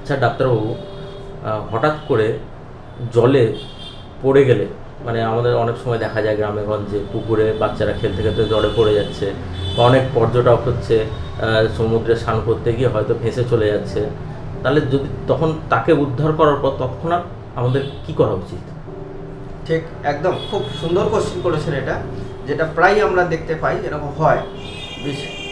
আচ্ছা ডাক্তারবাবু, হঠাৎ করে জলে পড়ে গেলে, মানে আমাদের অনেক সময় দেখা যায় গ্রামে গঞ্জে পুকুরে বাচ্চারা খেলতে খেলতে জলে পড়ে যাচ্ছে, বা অনেক পর্যটক হচ্ছে সমুদ্রে স্নান করতে গিয়ে হয়তো ভেসে চলে যাচ্ছে। তাহলে যদি তখন তাকে উদ্ধার করার পর তৎক্ষণাৎ আমাদের কি করা উচিত? ঠিক একদম খুব সুন্দর কোশ্চেন করেছেন এটা, যেটা প্রায় আমরা দেখতে পাই এরকম হয়।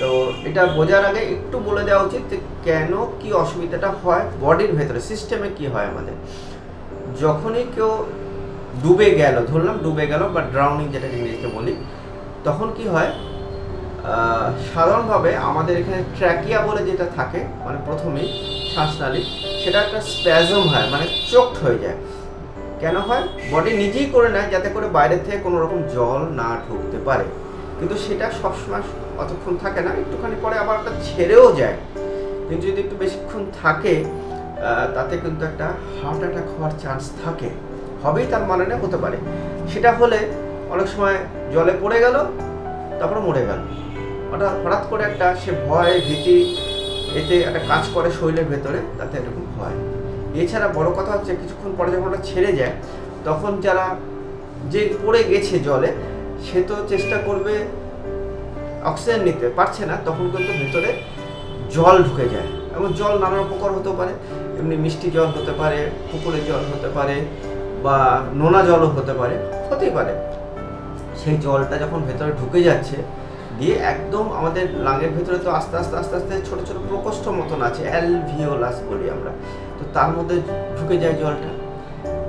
তো এটা বোঝার আগে একটু বলে দেওয়া উচিত যে কেন কি অসুবিধাটা হয় বডির ভেতরে, সিস্টেমে কি হয় আমাদের। যখনই কেউ ডুবে গেল, ধরলাম ডুবে গেল বা ড্রাউনিং যেটাকে ইংরেজিতে বলি, তখন কি হয়, সাধারণভাবে আমাদের এখানে ট্র্যাকিয়া বলে যেটা থাকে, মানে প্রথমেই শ্বাসনালী, সেটা একটা স্প্যাজম হয়, মানে চোখড হয়ে যায়। কেন হয়? বডি নিজেই করে নেয় যাতে করে বাইরে থেকে কোনো রকম জল না ঢুকতে পারে, কিন্তু সেটা সবসময় অতক্ষণ থাকে না, একটুখানি পরে আবার একটা ছেড়েও যায়। কিন্তু যদি একটু বেশিক্ষণ থাকে তাতে কিন্তু একটা হার্ট অ্যাটাক হওয়ার চান্স থাকে। হবেই তার মানে না, হতে পারে। সেটা হলে অনেক সময় জলে পড়ে গেল, তারপর মরে গেল। হঠাৎ করে একটা সে ভয় ভীতি এতে একটা কাজ করে শরীরের ভেতরে, তাতে এরকম হয়। এছাড়া বড় কথা হচ্ছে কিছুক্ষণ পরে যখন ওটা ছেড়ে যায়, তখন যারা যে পড়ে গেছে জলে, সে তো চেষ্টা করবে অক্সিজেন নিতে পারছে না, তখন কিন্তু ভেতরে জল ঢুকে যায়। এবং জল নানা প্রকার হতে পারে, এমনি মিষ্টি জল হতে পারে, পুকুরের জল হতে পারে, বা নোনা জলও হতে পারে, হতেই পারে। সেই জলটা যখন ভেতরে ঢুকে যাচ্ছে, দিয়ে একদম আমাদের লাঙের ভেতরে তো আস্তে আস্তে আস্তে আস্তে ছোটো ছোটো প্রকোষ্ঠ মতন আছে, অ্যালভিওলাস বলি আমরা, তো তার মধ্যে ঢুকে যায় জলটা।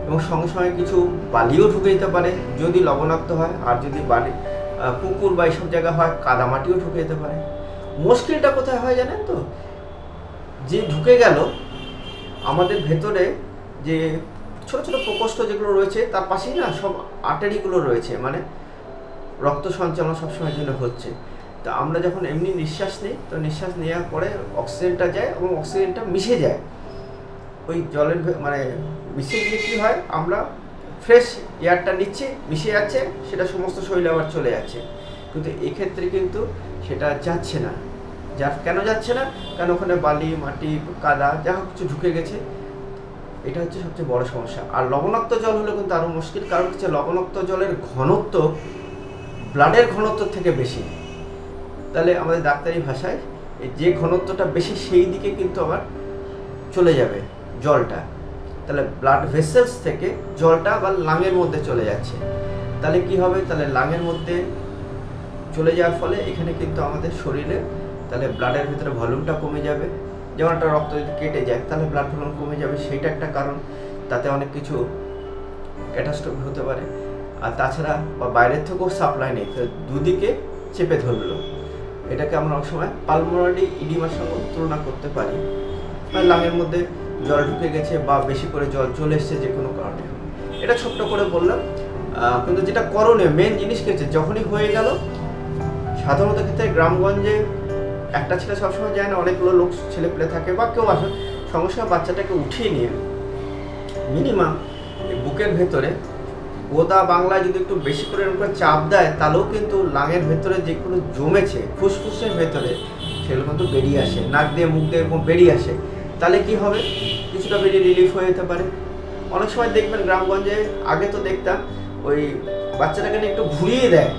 এবং সঙ্গে সঙ্গে কিছু বালিও ঢুকে যেতে পারে যদি লবণাক্ত হয়, আর যদি বালি পুকুর বা এইসব জায়গা হয়, কাদামাটিও ঢুকে যেতে পারে। মুশকিলটা কোথায় হয় জানেন তো? যে ঢুকে গেল আমাদের ভেতরে, যে ছোট ছোট প্রকোষ্ঠ যেগুলো রয়েছে তার পাশেই না সব আর্টারিগুলো রয়েছে, মানে রক্ত সঞ্চালন সবসময়ের জন্য হচ্ছে। তো আমরা যখন এমনি নিঃশ্বাস নিই, তো নিঃশ্বাস নেওয়ার পরে অক্সিজেনটা যায় এবং অক্সিজেনটা মিশে যায় ওই জলের, মানে মিশে গিয়ে কী হয়, আমরা ফ্রেশ এয়ারটা নিচ্ছি, মিশে যাচ্ছে, সেটা সমস্ত শরীরে আবার চলে যাচ্ছে। কিন্তু এক্ষেত্রে কিন্তু সেটা যাচ্ছে না। কেন যাচ্ছে না? কারণ ওখানে বালি মাটি কাদা যা কিছু ঢুকে গেছে। এটা হচ্ছে সবচেয়ে বড় সমস্যা। আর লবণাক্ত জল হলে কিন্তু আরও মুশকিল, কারণ হচ্ছে লবণাক্ত জলের ঘনত্ব ব্লাডের ঘনত্ব থেকে বেশি। তাহলে আমাদের ডাক্তারি ভাষায় যে ঘনত্বটা বেশি সেই দিকে কিন্তু আবার চলে যাবে জলটা। তাহলে ব্লাড ভেসেলস থেকে জলটা আবার লাঙের মধ্যে চলে যাচ্ছে। তাহলে কি হবে? তাহলে লাঙের মধ্যে চলে যাওয়ার ফলে এখানে কিন্তু আমাদের শরীরে তাহলে ব্লাডের ভিতরে ভলিউমটা কমে যাবে। যেমন একটা রক্ত যদি কেটে যায় তাহলে ব্লাড ভলিউম কমে যাবে, সেইটা একটা কারণ। তাতে অনেক কিছু ক্যাটাস্ট্রফি হতে পারে। আর তাছাড়া বা বাইরের থেকেও সাপ্লাই নেই, তো দুদিকে চেপে ধরলো। এটাকে আমরা অনেক সময় পালমোনারি ইডিমার সঙ্গে তুলনা করতে পারি। লাঙের মধ্যে জল ঢুকে গেছে বা বেশি করে জল চলে এসছে যে কোনো কারণে। এটা ছোট্ট করে বললাম, কিন্তু যেটা করণীয় মেন জিনিস কি হচ্ছে, যখনই হয়ে গেল, সাধারণত ক্ষেত্রে গ্রামগঞ্জে একটা ছেলে সবসময় যায় না, অনেকগুলো লোক ছেলে পেলে থাকে বা কেউ আসে, সঙ্গে সঙ্গে বাচ্চাটাকে উঠিয়ে নিয়ে মিনিমাম বুকের ভেতরে গোদা বাংলায় যদি একটু বেশি করে এরকম চাপ দেয়, তাহলেও কিন্তু লাঙের ভেতরে যেগুলো জমেছে ফুসফুসের ভেতরে সেগুলো কিন্তু বেরিয়ে আসে, নাক দিয়ে মুখ দিয়ে এরকম বেরিয়ে আসে। তাহলে কি হবে? কিছুটা বেরিয়ে রিলিফ হয়ে যেতে পারে। অনেক সময় দেখবেন গ্রামগঞ্জে, আগে তো দেখতাম ওই বাচ্চাটাকে নিয়ে একটু ঘুরিয়ে দেয়,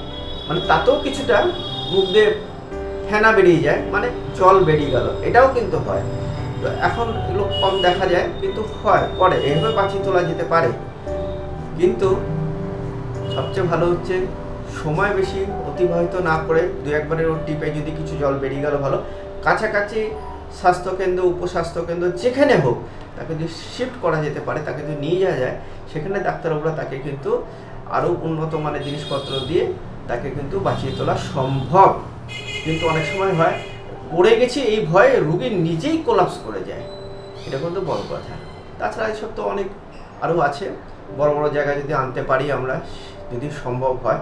মানে তাতেও কিছুটা মুখ দিয়ে ফেনা বেরিয়ে যায়, মানে জল বেরিয়ে গেল, এটাও কিন্তু হয়। তো এখন এগুলো কম দেখা যায়, কিন্তু হয়, করে, এভাবে বাঁচিয়ে তোলা যেতে পারে। কিন্তু সবচেয়ে ভালো হচ্ছে সময় বেশি অতিবাহিত না করে দু একবারের ওর টিপে যদি কিছু জল বেরিয়ে গেল ভালো। কাছাকাছি স্বাস্থ্যকেন্দ্র, উপস্বাস্থ্যকেন্দ্র যেখানে হোক, তাকে যদি শিফট করা যেতে পারে, তাকে যদি নিয়ে যাওয়া যায়, সেখানে ডাক্তারবাবুরা তাকে কিন্তু আরও উন্নত মানের জিনিসপত্র দিয়ে তাকে কিন্তু বাঁচিয়ে তোলা সম্ভব। কিন্তু অনেক সময় হয় পড়ে গেছি এই ভয়ে রুগী নিজেই কোলাপস করে যায়, এটা কিন্তু বড় কথা। তাছাড়া এসব তো অনেক আরও আছে। বড় বড় জায়গায় যদি আনতে পারি আমরা, যদি সম্ভব হয়,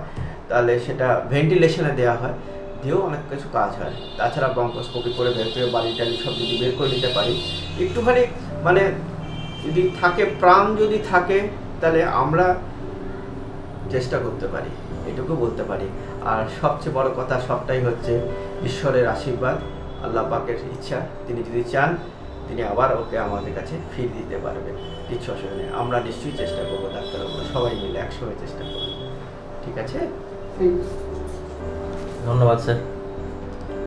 তাহলে সেটা ভেন্টিলেশনে দেওয়া হয়, দিয়েও অনেক কিছু কাজ হয়। তাছাড়া ব্রঙ্কোস্কোপি করে ভেতরে বালি টালি সব যদি বের করে নিতে পারি, একটুখানি মানে যদি থাকে, প্রাণ যদি থাকে, তাহলে আমরা চেষ্টা করতে পারি, এটুকু বলতে পারি। আর সবচেয়ে বড় কথা সবটাই হচ্ছে ঈশ্বরের আশীর্বাদ, আল্লাহ পাকের ইচ্ছা। তিনি যদি চান তিনি আবার ওকে আমাদের কাছে ফিরে দিতে পারবে, কিচ্ছু অসুবিধা নেই। আমরা নিশ্চয়ই চেষ্টা করবো, ডাক্তারবাবুরা সবাই মিলে একসঙ্গে চেষ্টা করবো, ঠিক আছে? ধন্যবাদ স্যার।